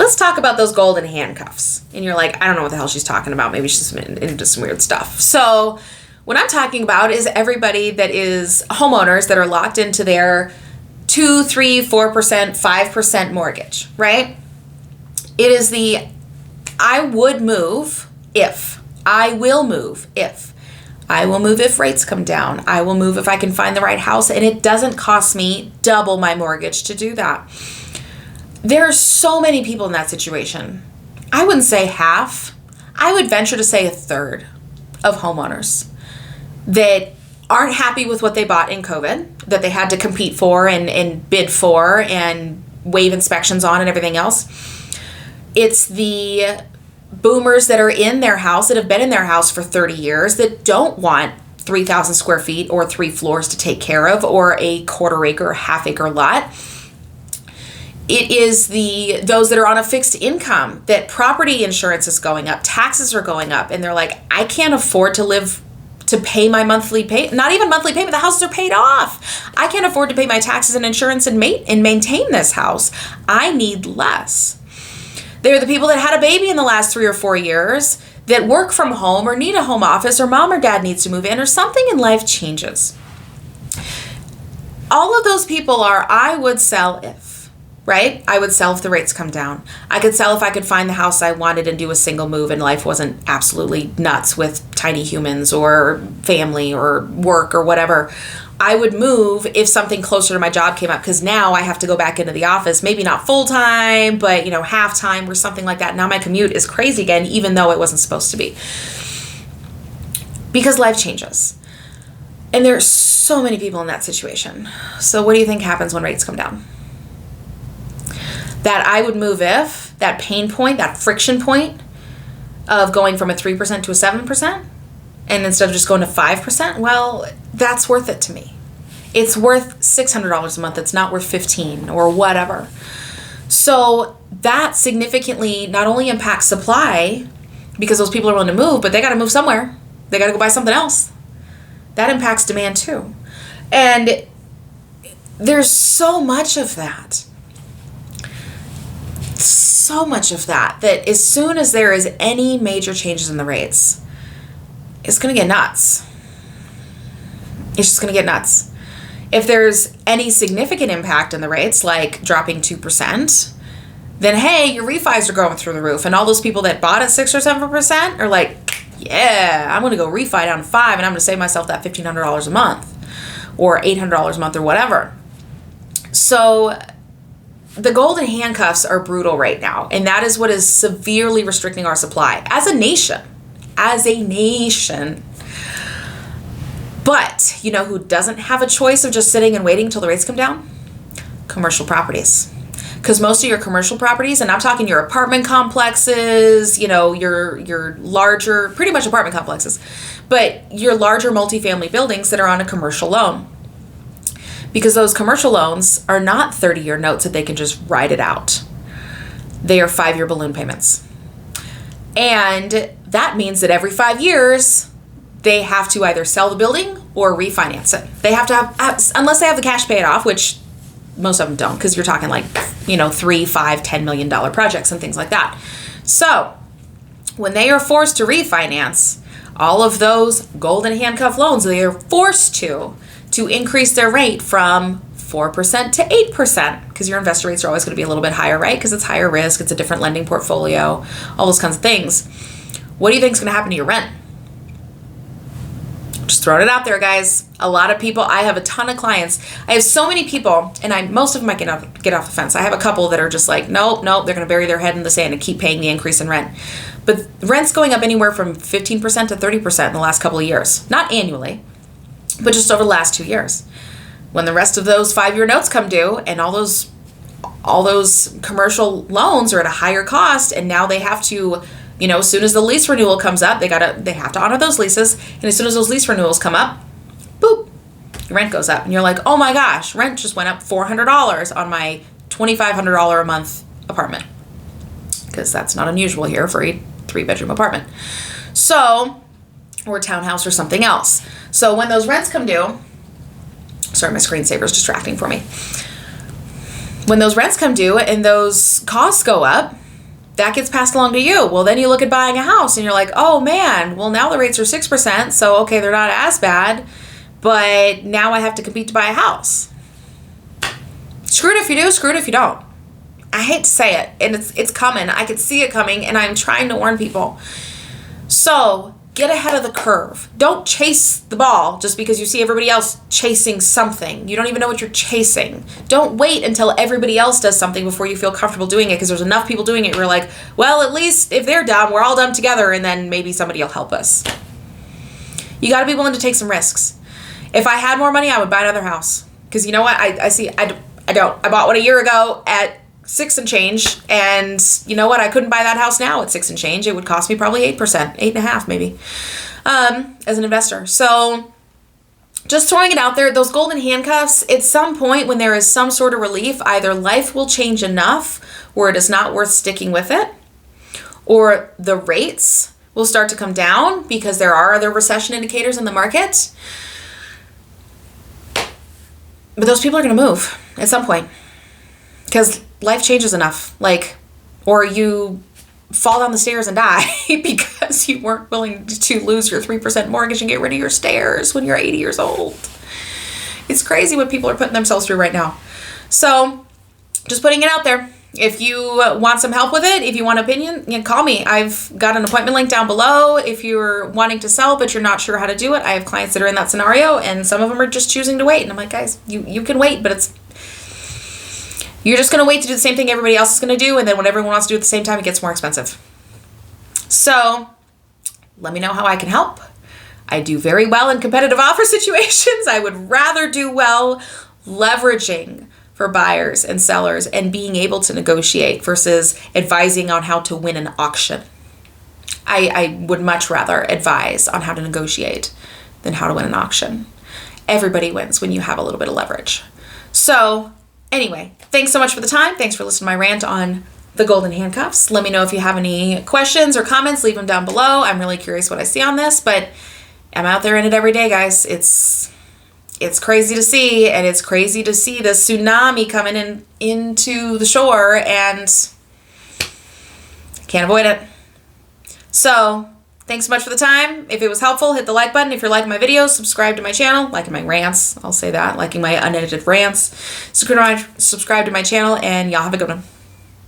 let's talk about those golden handcuffs. And you're like, I don't know what the hell she's talking about. Maybe she's into some weird stuff. So what I'm talking about is everybody that is homeowners that are locked into their 2, 3, 4%, 5% mortgage, right? It is the I would move if. I will move if. I will move if rates come down. I will move if I can find the right house, and it doesn't cost me double my mortgage to do that. There are so many people in that situation. I wouldn't say half. I would venture to say a third of homeowners that aren't happy with what they bought in COVID, that they had to compete for and bid for and waive inspections on and everything else. It's the boomers that are in their house, that have been in their house for 30 years, that don't want 3,000 square feet or 3 floors to take care of, or a quarter acre, half acre lot. It is those that are on a fixed income, that property insurance is going up, taxes are going up, and they're like, I can't afford to pay my monthly pay, not even monthly payment, the houses are paid off. I can't afford to pay my taxes and insurance and maintain this house. I need less. They're the people that had a baby in the last 3 or 4 years, that work from home or need a home office, or mom or dad needs to move in, or something in life changes. All of those people are, I would sell if, right? I would sell if the rates come down. I could sell if I could find the house I wanted and do a single move and life wasn't absolutely nuts with tiny humans or family or work or whatever. I would move if something closer to my job came up, because now I have to go back into the office, maybe not full time, but half time or something like that. Now my commute is crazy again, even though it wasn't supposed to be, because life changes. And there's so many people in that situation. So what do you think happens when rates come down? That I would move if, that pain point, that friction point of going from a 3% to a 7%, and instead of just going to 5%, well, that's worth it to me. It's worth $600 a month. It's not worth $15 or whatever. So that significantly not only impacts supply, because those people are willing to move, but they got to move somewhere. They got to go buy something else. That impacts demand too. And there's so much of that. So much of that as soon as there is any major changes in the rates, it's going to get nuts. It's just going to get nuts. If there's any significant impact in the rates, like dropping 2%, then hey, your refis are going through the roof. And all those people that bought at 6 or 7% are like, yeah, I'm going to go refi down to 5 and I'm going to save myself that $1,500 a month or $800 a month or whatever. So the golden handcuffs are brutal right now. And that is what is severely restricting our supply as a nation. But you know who doesn't have a choice of just sitting and waiting until the rates come down? Commercial properties. Because most of your commercial properties, and I'm talking your apartment complexes, your larger, pretty much apartment complexes, but your larger multifamily buildings that are on a commercial loan. Because those commercial loans are not 30-year notes that they can just ride it out. They are 5-year balloon payments. And that means that every 5 years, they have to either sell the building or refinance it. They have to have, unless they have the cash to pay it off, which most of them don't, because you're talking like, $3, $5, $10 million projects and things like that. So when they are forced to refinance, all of those golden handcuff loans, they are forced to increase their rate from 4% to 8%, because your investor rates are always going to be a little bit higher, right? Because it's higher risk, it's a different lending portfolio, all those kinds of things. What do you think is going to happen to your rent? Just throwing it out there, guys. A lot of people, I have a ton of clients. I have so many people, and most of them I get off the fence. I have a couple that are just like, nope, they're going to bury their head in the sand and keep paying the increase in rent. But rent's going up anywhere from 15% to 30% in the last couple of years. Not annually, but just over the last 2 years. When the rest of those 5-year notes come due and all those commercial loans are at a higher cost, and now they have to, as soon as the lease renewal comes up, they have to honor those leases, and as soon as those lease renewals come up, boop, your rent goes up, and you're like, oh my gosh, rent just went up $400 on my $2,500 a month apartment, because that's not unusual here for a 3-bedroom apartment. So, or townhouse or something else. So when those rents come due, sorry, my screensaver's distracting for me. When those rents come due and those costs go up, that gets passed along to you. Well, then you look at buying a house and you're like, oh man, well now the rates are 6%, so okay, they're not as bad, but now I have to compete to buy a house. Screw it if you do, screw it if you don't. I hate to say it, and it's coming. I could see it coming, and I'm trying to warn people. So get ahead of the curve. Don't chase the ball just because you see everybody else chasing something. You don't even know what you're chasing. Don't wait until everybody else does something before you feel comfortable doing it, because there's enough people doing it. You're like, well, at least if they're dumb, we're all dumb together, and then maybe somebody will help us. You got to be willing to take some risks. If I had more money, I would buy another house, because you know what? I bought one a year ago at 6 and change, and you know what? I couldn't buy that house now at 6 and change. It would cost me probably 8%, 8.5% maybe, as an investor. So just throwing it out there, those golden handcuffs, at some point when there is some sort of relief, either life will change enough where it is not worth sticking with it, or the rates will start to come down because there are other recession indicators in the market. But those people are going to move at some point, because life changes enough, or you fall down the stairs and die because you weren't willing to lose your 3% mortgage and get rid of your stairs when you're 80 years old. It's crazy what people are putting themselves through right now. So just putting it out there. If you want some help with it, if you want an opinion, call me. I've got an appointment link down below. If you're wanting to sell but you're not sure how to do it, I have clients that are in that scenario, and some of them are just choosing to wait. And I'm like, guys, you can wait, but you're just going to wait to do the same thing everybody else is going to do, and then when everyone wants to do it at the same time, it gets more expensive. So let me know how I can help. I do very well in competitive offer situations. I would rather do well leveraging for buyers and sellers and being able to negotiate versus advising on how to win an auction. I would much rather advise on how to negotiate than how to win an auction. Everybody wins when you have a little bit of leverage. So anyway, thanks so much for the time. Thanks for listening to my rant on the golden handcuffs. Let me know if you have any questions or comments. Leave them down below. I'm really curious what I see on this, but I'm out there in it every day, guys. It's crazy to see, and it's crazy to see the tsunami coming into the shore, and can't avoid it. So thanks so much for the time. If it was helpful, hit the like button. If you're liking my videos, subscribe to my channel, liking my rants. I'll say that, liking my unedited rants. Subscribe to my channel, and y'all have a good one.